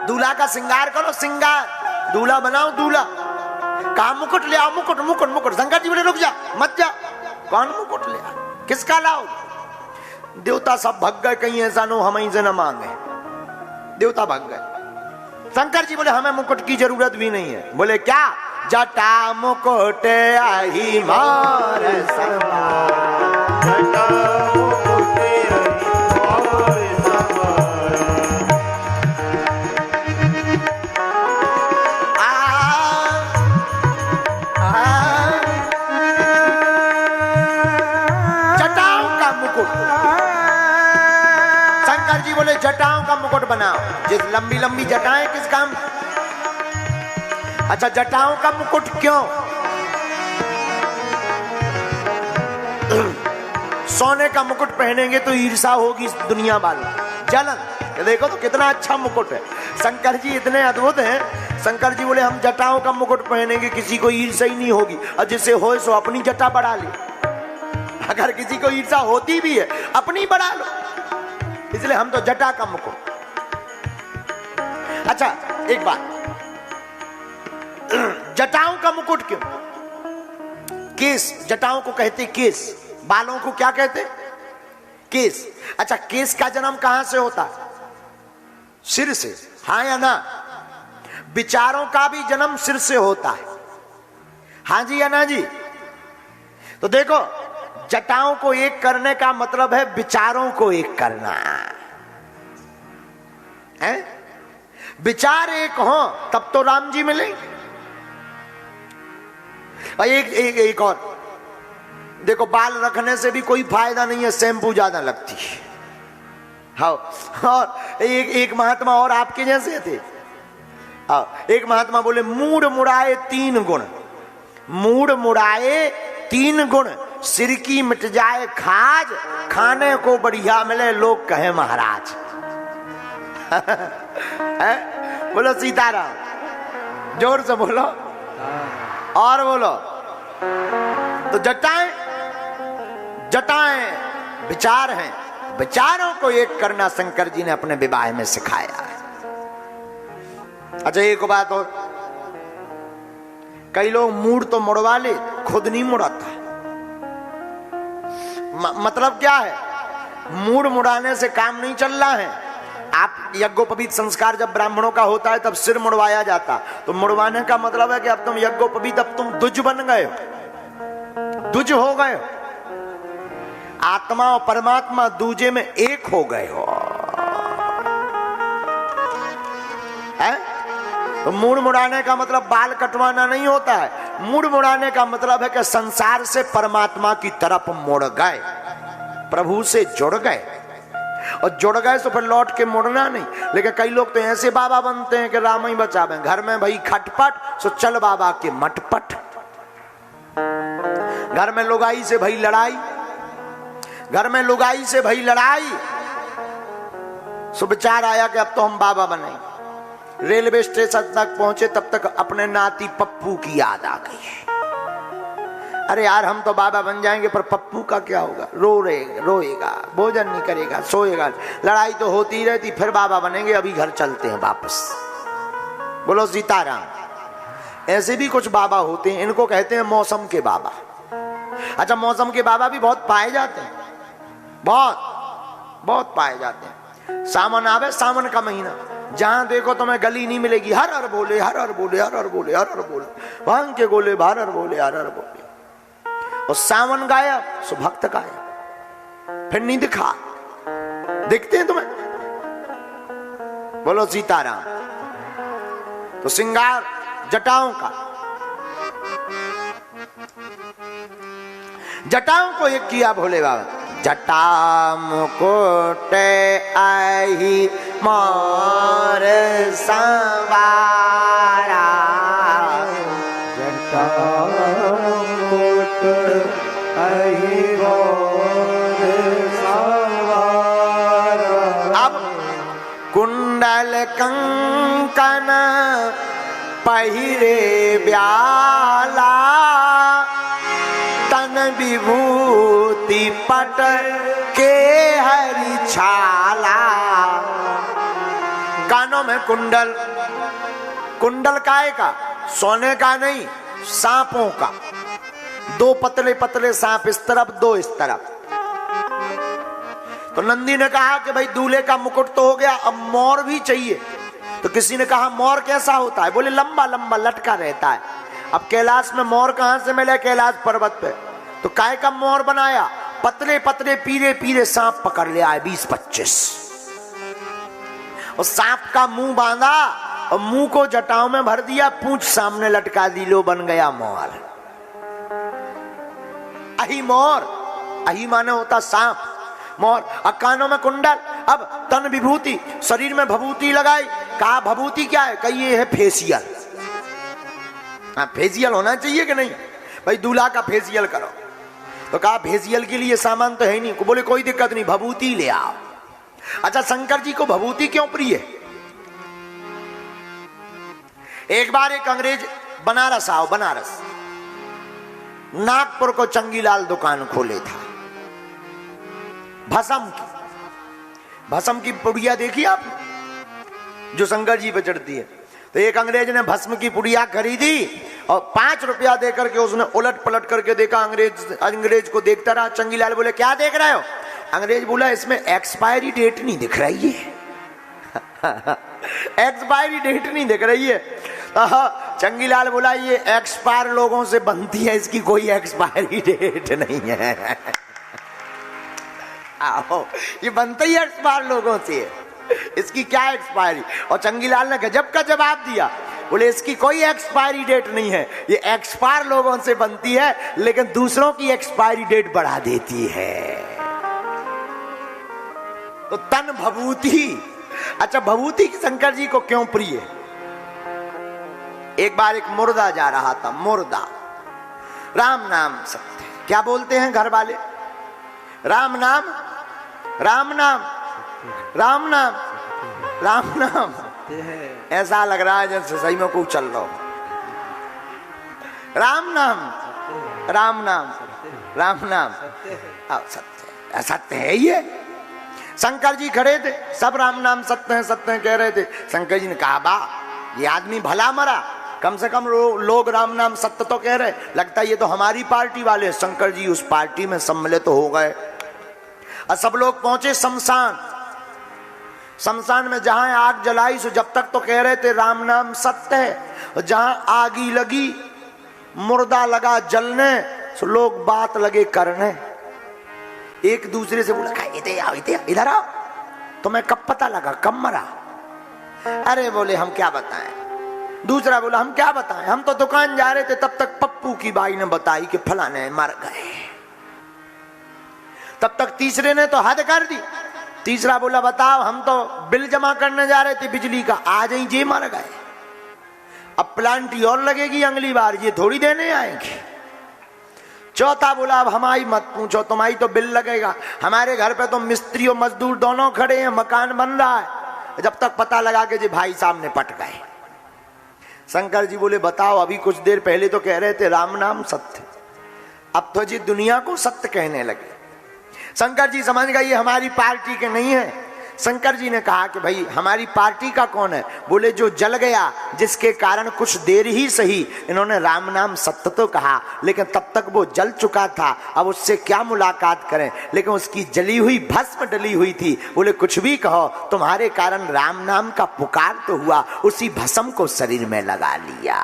दूल्हा का श्रृंगार करो, श्रृंगार, दूल्हा बनाओ दूल्हा। कहा मुकुट ले आओ, मुकुट मुकुट मुकुट। शंकर जी बोले रुक जा, मत जा। कौन मुकुट ले आ, किसका लाओ? देवता सब भग गए, कहीं ऐसा नो हम ही से न मांगे। देवता भग गए। शंकर जी बोले हमें मुकुट की जरूरत भी नहीं है। बोले क्या? जटा मुकुट आही मार सवार, जटा मुकुट आही मार सवार। जटाओं का मुकुट। शंकर जी बोले जटाओं का मुकुट बनाओ। जिस लंबी लंबी जटाएं किस काम? अच्छा, जटाओं का मुकुट क्यों? सोने का मुकुट पहनेंगे तो ईर्षा होगी दुनिया वालों, जलन। देखो तो कितना अच्छा मुकुट है। शंकर जी इतने अद्भुत हैं। शंकर जी बोले हम जटाओं का मुकुट पहनेंगे, किसी को ईर्षा ही नहीं होगी। और जिससे हो सो अपनी जटा बढ़ा ले। अगर किसी को ईर्षा होती भी है, अपनी बढ़ा लो। इसलिए हम तो जटा का मुकुट। अच्छा एक बात, जटाओं का मुकुट क्यों? केस, जटाओं को कहते केस, बालों को क्या कहते? केस। अच्छा, केस का जन्म कहां से होता है? सिर से, हाँ या ना? विचारों का भी जन्म सिर से होता है, हाँ जी या ना जी? तो देखो, जटाओं को एक करने का मतलब है विचारों को एक करना है। विचार एक हो तब तो राम जी मिलेंगे। और एक और देखो, बाल रखने से भी कोई फायदा नहीं है, शैम्पू ज्यादा लगती है। हाँ, और एक महात्मा और आपके जैसे थे। हाँ, एक महात्मा बोले मूड मुड़ाए तीन गुण, मूड मुड़ाए तीन गुण, सिर की मिट जाए खाज, खाने को बढ़िया मिले लोग कहे महाराज। बोलो सीताराम, जोर से बोलो और बोलो। तो जटाएं, जटाएं विचार हैं, विचारों को एक करना शंकर जी ने अपने विवाह में सिखाया है। अच्छा एक बात और, कई लोग मूड तो मुड़वा ले, खुद नहीं मुड़ाता। मतलब क्या है? मूड मुड़ाने से काम नहीं चल रहा है। आप यज्ञोपवीत संस्कार जब ब्राह्मणों का होता है तब सिर मुड़वाया जाता। तो मुड़वाने का मतलब है कि अब तुम यज्ञोपवीत, अब तुम द्विज बन गए हो, द्विज हो गए हो। आत्मा और परमात्मा दूजे में एक हो गए हो। है? तो मूड मुड़ाने का मतलब बाल कटवाना नहीं होता है। मूड मुड़ाने का मतलब है कि संसार से परमात्मा की तरफ मुड़ गए, प्रभु से जुड़ गए। और जुड़ गए तो फिर लौट के मुड़ना नहीं। लेकिन कई लोग तो ऐसे बाबा बनते हैं कि राम ही बचावे। घर में भाई खटपट, सो चल बाबा के मटपट। घर में लुगाई से भाई लड़ाई, घर में लुगाई से भाई लड़ाई, सो विचार आया कि अब तो हम बाबा बने। रेलवे स्टेशन तक पहुंचे तब तक अपने नाती पप्पू की याद आ गई। अरे यार हम तो बाबा बन जाएंगे, पर पप्पू का क्या होगा? रोएगा, भोजन नहीं करेगा, सोएगा। लड़ाई तो होती रहती, फिर बाबा बनेंगे, अभी घर चलते हैं वापस। बोलो सीताराम। ऐसे भी कुछ बाबा होते हैं, इनको कहते हैं मौसम के बाबा। अच्छा, मौसम के बाबा भी बहुत पाए जाते हैं, बहुत बहुत पाए जाते हैं। सावन आवे, सावन का महीना, जहां देखो तुम्हें गली नहीं मिलेगी, हर हर बोले, हर हर बोले, हर हर बोले, हर हर बोले, भांग के गोले, हर हर बोले, हर हर बोले। और सावन गायब, सो भक्त गायब, फिर नहीं दिखा। दिखते हैं तुम्हें? बोलो सीताराम। तो श्रृंगार जटाओं का, जटाओं को एक किया भोले बाबा। जटा मुकुट आही मोर संवारा, जटा मुकुट आही मोर संवारा। अब कुंडल कंकन पहिरे ब्याला, तन विभूति पट के हरि छाला, कनो कानों में कुंडल, कुंडल काय का? सोने का नहीं, सांपों का। दो पतले पतले सांप इस तरफ, दो इस तरफ। तो नंदी ने कहा कि भाई दूल्हे का मुकुट तो हो गया, अब मोर भी चाहिए। तो किसी ने कहा मोर कैसा होता है? बोले लंबा लंबा लटका रहता है। अब कैलाश में मोर कहां से मिले? कैलाश पर्वत पे। तो काय का मोर बनाया? पतले पतले पीले पीले सांप पकड़ ले आए 20-25, और सांप का मुंह बांधा और मुंह को जटाओं में भर दिया, पूंछ सामने लटका दी, लो बन गया मोर। अही मोर, अही माने होता सांप, मोर। और कानों में कुंडल। अब तन विभूति, शरीर में भभूति लगाई। कहा भभूति क्या है? कही ये है फेसियल। हाँ, फेसियल होना चाहिए कि नहीं? भाई दूल्हा का फेसियल करो। तो कहा फेसियल के लिए सामान तो है नहीं। को बोले कोई दिक्कत नहीं, भभूति ले आओ। अच्छा, शंकर जी को भभूति क्यों प्रिय? एक बार एक अंग्रेज बनारस आओ, बनारस नागपुर को चंगीलाल दुकान खोले था भस्म की। भस्म की पुड़िया देखी आप, जो शंकर जी पे चढ़ती है। तो एक अंग्रेज ने भस्म की पुड़िया खरीदी और 5 रुपया देकर के उसने उलट पलट करके देखा। अंग्रेज को देखता रहा। चंगीलाल बोले क्या देख रहे हो? अंग्रेज बोला इसमें एक्सपायरी डेट नहीं दिख रही है। एक्सपायरी डेट नहीं दिख रही है। चंगीलाल बोला ये एक्सपायर लोगों से बनती है, इसकी कोई एक्सपायरी डेट नहीं है। आओ, ये बनता ही एक्सपायर लोगों से है, इसकी क्या एक्सपायरी? और चंगीलाल ने गजब का जवाब दिया। बोले इसकी कोई एक्सपायरी डेट नहीं है, ये एक्सपायर लोगों से बनती है, लेकिन दूसरों की एक्सपायरी डेट बढ़ा देती है। तो तन भभूति। अच्छा, भभूति शंकर जी को क्यों प्रिय? एक बार एक मुर्दा जा रहा था, मुर्दा। राम नाम सत्य, क्या बोलते हैं घर वाले? राम नाम, राम नाम, राम नाम, राम नाम। ऐसा लग रहा है जैसे सही में कुछ चल रहा हो। राम नाम, राम नाम, राम नाम, सत्य, सत्य है ये। शंकर जी खड़े थे, सब राम नाम सत्य है सत्य है कह रहे थे। शंकर जी ने कहा बा ये आदमी भला मरा, कम से कम लोग राम नाम सत्य तो कह रहे, लगता है ये तो हमारी पार्टी वाले। शंकर जी उस पार्टी में सम्मिलित हो गए और सब लोग पहुंचे शमशान। शमशान में जहां आग जलाई सो जब तक तो कह रहे थे राम नाम सत्य है, और जहां आगी लगी, मुर्दा लगा जलने, सो लोग बात लगे करने। एक दूसरे से बोला इधर आओ, तुम्हें कब पता लगा, कब मरा? अरे बोले हम क्या बताएं। दूसरा बोला हम क्या बताएं, हम तो दुकान जा रहे थे, तब तक पप्पू की बाई ने बताई कि फलाने मर गए। तब तक तीसरे ने तो हद कर दी। तीसरा बोला बताओ, हम तो बिल जमा करने जा रहे थे बिजली का, आज ही जे मर गए। अब प्लांट और लगेगी अगली बार, ये थोड़ी देने आएंगे। चौथा बोला अब हमारी मत पूछो, तुम्हारी तो बिल लगेगा, हमारे घर पे तो मिस्त्री और मजदूर दोनों खड़े हैं, मकान बन रहा है। जब तक पता लगा कि जी भाई साहब ने पट गए। शंकर जी बोले बताओ, अभी कुछ देर पहले तो कह रहे थे राम नाम सत्य, अब तो जी दुनिया को सत्य कहने लगे। शंकर जी समझ गए ये हमारी पार्टी के नहीं है। शंकर जी ने कहा कि भाई हमारी पार्टी का कौन है? बोले जो जल गया, जिसके कारण कुछ देर ही सही इन्होंने राम नाम सत्य तो कहा, लेकिन तब तक वो जल चुका था, अब उससे क्या मुलाकात करें, लेकिन उसकी जली हुई भस्म डली हुई थी। बोले कुछ भी कहो, तुम्हारे कारण राम नाम का पुकार तो हुआ, उसी भस्म को शरीर में लगा लिया।